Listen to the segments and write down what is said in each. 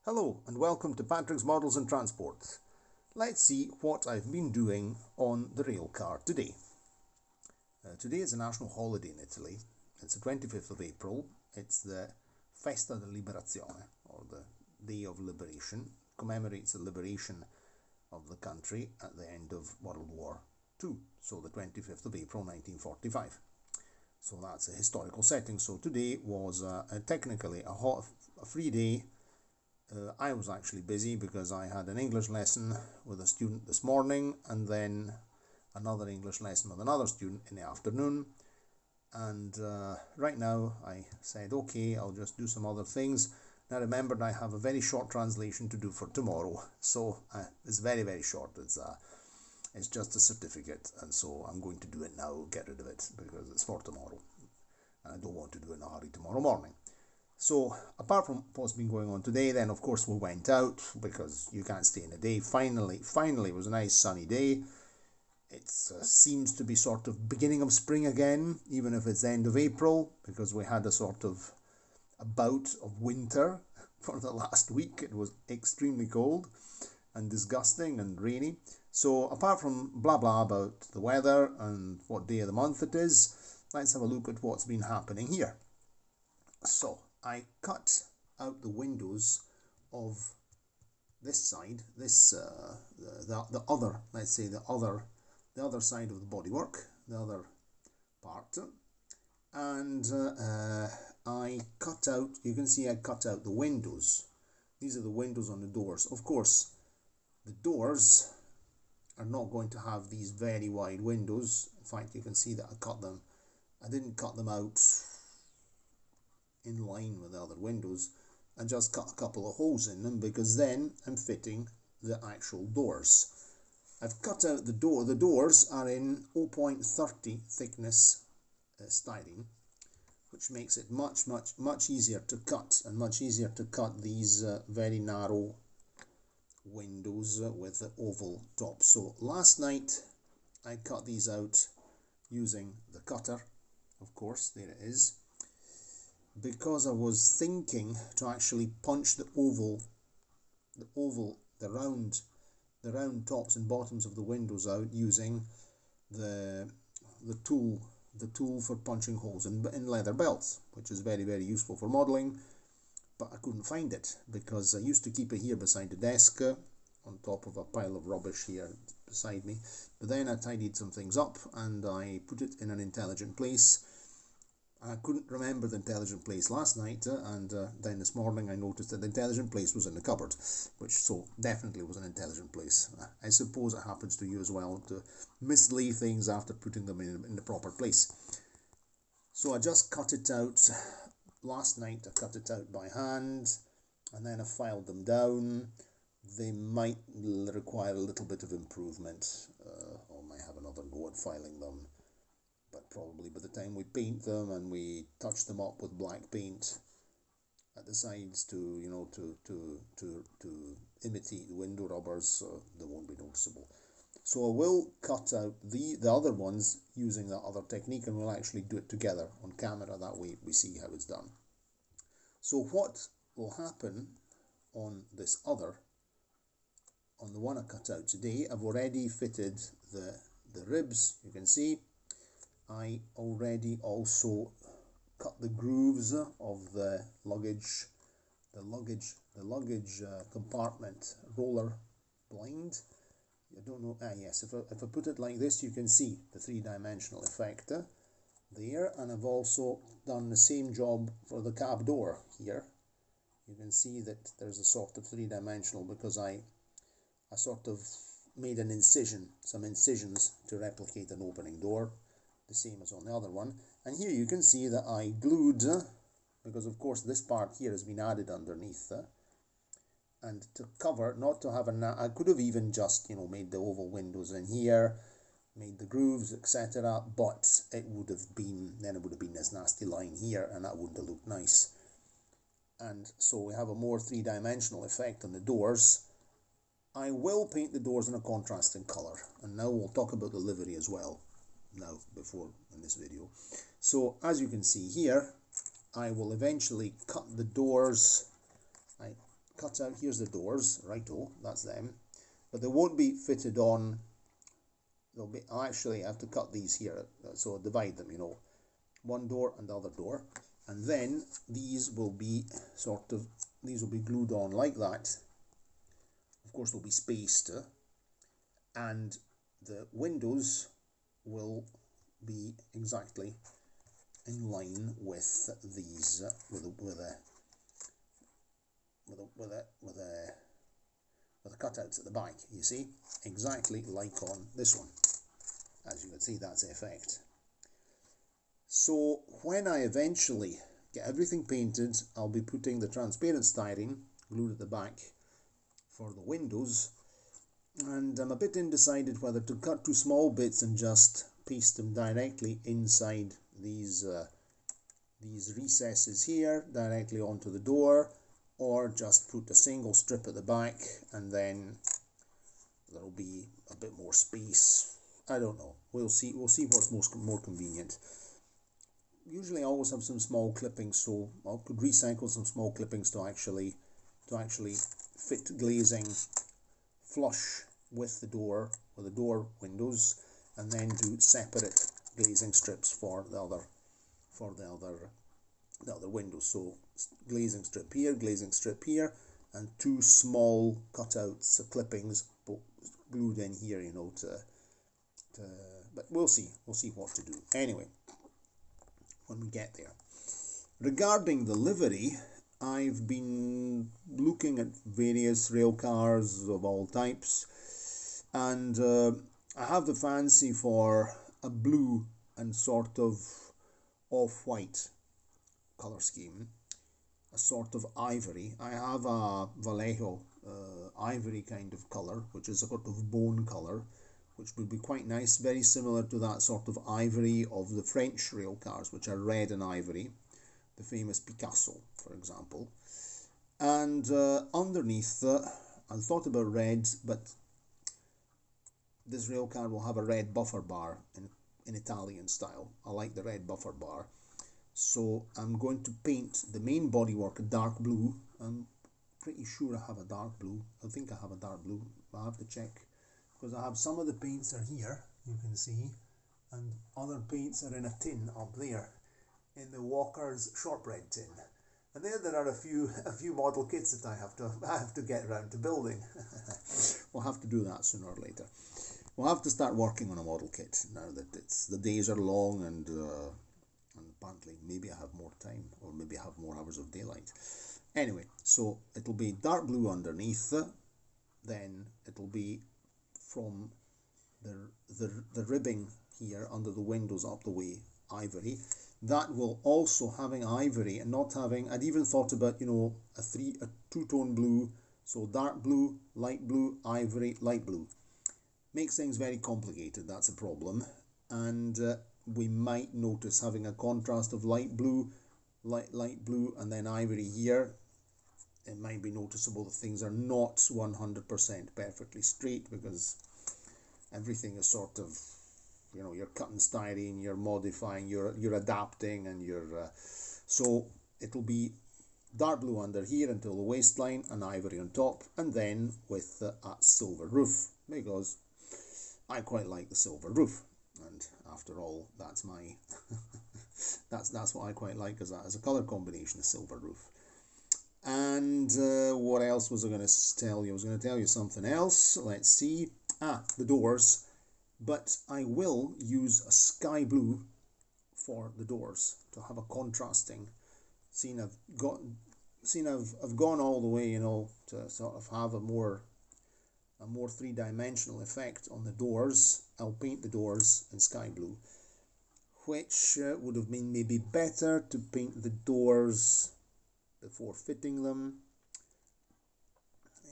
Hello and welcome to Patrick's Models and Transport. Let's see what I've been doing on the railcar today. Today is a national holiday in Italy. It's the 25th of April. It's the Festa della Liberazione, or the Day of Liberation. Commemorates the liberation of the country at the end of World War II, so the 25th of April 1945. So that's a historical setting. So today was technically a free day. I was actually busy because I had an English lesson with a student this morning and then another English lesson with another student in the afternoon. And right now I said, okay, I'll just do some other things. Now remembered I have a very short translation to do for tomorrow. So it's very, very short. It's just a certificate. And so I'm going to do it now, get rid of it because it's for tomorrow. And I don't want to do it in a hurry tomorrow morning. So, apart from what's been going on today, then of course we went out because you can't stay in a day. Finally, it was a nice sunny day. It seems to be sort of beginning of spring again, even if it's the end of April, because we had a sort of a bout of winter for the last week. It was extremely cold and disgusting and rainy. So, apart from blah blah about the weather and what day of the month it is, let's have a look at what's been happening here. So, I cut out the windows of this side, the other, let's say the other side of the bodywork, the other part, and I cut out. You can see I cut out the windows. These are the windows on the doors. Of course, the doors are not going to have these very wide windows. In fact, you can see that I cut them. I didn't cut them out in line with the other windows and just cut a couple of holes in them because then I'm fitting the actual doors. I've cut out the door. The doors are in 0.30 thickness styrene, which makes it much easier to cut and much easier to cut these very narrow windows with the oval top. So last night I cut these out using the cutter. Of course, there it is. Because I was thinking to actually punch the round tops and bottoms of the windows out using the tool for punching holes in leather belts, which is very, very useful for modeling. But I couldn't find it because I used to keep it here beside the desk on top of a pile of rubbish here beside me. But then I tidied some things up and I put it in an intelligent place. I couldn't remember the intelligent place last night, and then this morning I noticed that the intelligent place was in the cupboard, which so definitely was an intelligent place. I suppose it happens to you as well, to mislay things after putting them in the proper place. So I just cut it out last night. I cut it out by hand, and then I filed them down. They might require a little bit of improvement, or might have another go at filing them. But probably by the time we paint them and we touch them up with black paint at the sides to imitate the window rubbers, they won't be noticeable. So I will cut out the other ones using that other technique, and we'll actually do it together on camera. That way we see how it's done. So what will happen on this other, on the one I cut out today, I've already fitted the ribs. You can see I already also cut the grooves of the luggage compartment roller blind. I don't know. Yes, if I put it like this, you can see the three-dimensional effect there, and I've also done the same job for the cab door here. You can see that there's a sort of three-dimensional because I sort of made an incision, some incisions to replicate an opening door, the same as on the other one. And here you can see that I glued, because of course this part here has been added underneath, and to cover, not to have I could have even just made the oval windows in here, made the grooves, etc., but it would have been this nasty line here, and that wouldn't have looked nice. And so we have a more three-dimensional effect on the doors. I will paint the doors in a contrasting color, and now we'll talk about the livery as well now in this video. So as you can see here, I will eventually cut the doors. I cut out, here's the doors, righto, that's them, but they won't be fitted on. They'll be, actually I have to cut these here, so divide them, you know, one door and the other door, and then these will be these will be glued on like that. Of course they'll be spaced, and the windows will be exactly in line with these, with the cutouts at the back. You see, exactly like on this one. As you can see, that's the effect. So when I eventually get everything painted, I'll be putting the transparent styrene glued at the back for the windows, and I'm a bit undecided whether to cut two small bits and just paste them directly inside these recesses here, directly onto the door, or just put a single strip at the back and then there'll be a bit more space. I don't know. We'll see what's more convenient. Usually I always have some small clippings, so I could recycle some small clippings to actually fit glazing flush with the door windows, and then do separate glazing strips for the other windows. So glazing strip here, and two small cutouts, clippings glued in here, you know, but we'll see what to do anyway when we get there. Regarding the livery, I've been looking at various rail cars of all types, and I have the fancy for a blue and sort of off-white colour scheme, a sort of ivory. I have a Vallejo ivory kind of colour, which is a sort of bone colour, which would be quite nice, very similar to that sort of ivory of the French rail cars, which are red and ivory, the famous Picasso, for example. And underneath, I thought about red, but this rail car will have a red buffer bar in Italian style. I like the red buffer bar. So I'm going to paint the main bodywork a dark blue. I'm pretty sure I have a dark blue. I think I have a dark blue. I have to check, because I have some of the paints are here, you can see, and other paints are in a tin up there, in the Walker's shortbread tin. And there are a few model kits that I have to get around to building. We'll have to do that sooner or later. We'll have to start working on a model kit now that the days are long, and apparently maybe I have more time, or maybe I have more hours of daylight. Anyway, so it'll be dark blue underneath, then it'll be from the ribbing here under the windows up the way ivory. That will also having ivory and not having, I'd even thought about, you know, a two-tone blue, so dark blue, light blue, ivory, light blue. Makes things very complicated, that's a problem. And we might notice having a contrast of light blue, light blue, and then ivory here. It might be noticeable that things are not 100% perfectly straight, because everything is sort of, you know, you're cutting styrene, you're modifying, you're adapting, and so it'll be dark blue under here until the waistline, and ivory on top, and then with a silver roof, because I quite like the silver roof, and after all, that's my that's what I quite like as a color combination, a silver roof. And what else was I going to tell you? I was going to tell you something else. Let's see. The doors. But I will use a sky blue for the doors to have a contrasting. I've gone all the way, you know, to sort of have a more three-dimensional effect on the doors. I'll paint the doors in sky blue, which would have been maybe better to paint the doors before fitting them,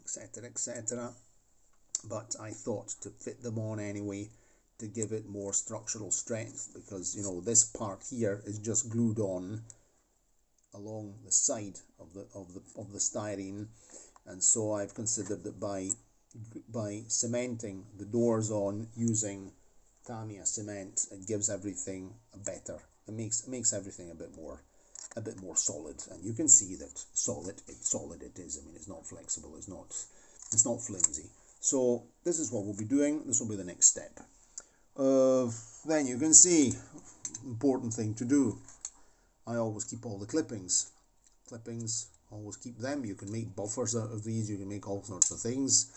etc, etc. But I thought to fit them on anyway, to give it more structural strength, because, you know, this part here is just glued on along the side of the styrene, and so I've considered that by cementing the doors on using Tamiya cement, it gives everything it makes everything a bit more solid. And you can see that solid it is. I mean, it's it's not flexible, it's not flimsy. So this is what we'll be doing. This will be the next step. Then you can see, important thing to do, I always keep all the clippings, always keep them. You can make buffers out of these, you can make all sorts of things.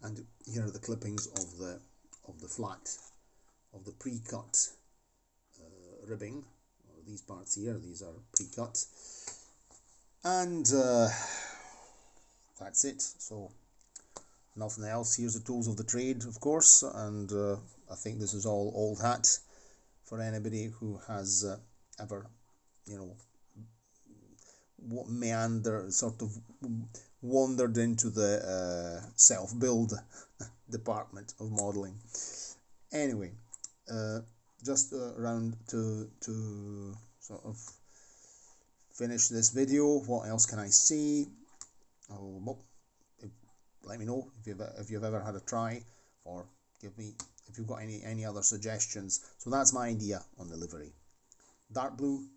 And here are the clippings of the flat, of the pre-cut ribbing. These parts here, these are pre-cut, and that's it. So nothing else. Here's the tools of the trade, of course, and I think this is all old hat for anybody who has ever, you know, sort of wandered into the self-build department of modeling. Anyway, just around to sort of finish this video. What else can I say? Oh, well, let me know if you've ever had a try, or give me if you've got any other suggestions. So that's my idea on the livery: dark blue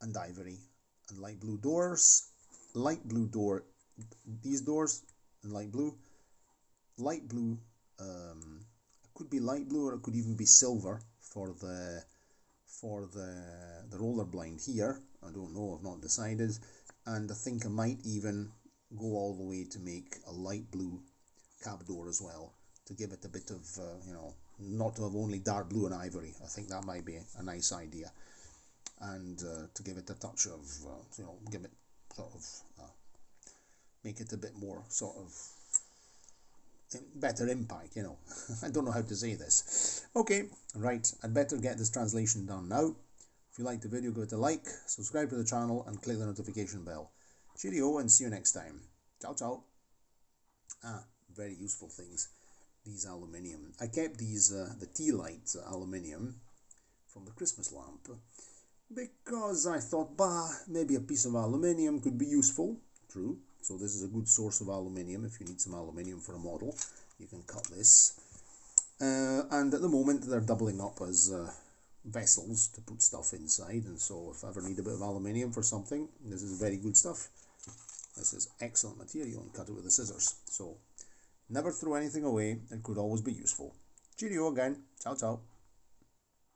and ivory, and light blue doors, light blue door, these doors in light blue, it could be light blue, or it could even be silver for the roller blind here. I don't know, I've not decided. And I think I might even go all the way to make a light blue cab door as well, to give it a bit of you know, not to have only dark blue and ivory. I think that might be a nice idea, and to give it a touch of you know, give it sort of make it a bit more sort of better impact, you know. I don't know how to say this. Okay, right, I'd better get this translation done now. If you liked the video, give it a like, subscribe to the channel, and click the notification bell. Cheerio, and see you next time. Ciao, ciao. Very useful things, these aluminium. I kept these, the tea light aluminium from the Christmas lamp, because I thought, maybe a piece of aluminium could be useful. True. So this is a good source of aluminium. If you need some aluminium for a model, you can cut this. And at the moment they're doubling up as vessels to put stuff inside, and so if I ever need a bit of aluminium for something, this is very good stuff. This is excellent material, and cut it with the scissors. So never throw anything away, it could always be useful. Cheerio again. Ciao, ciao.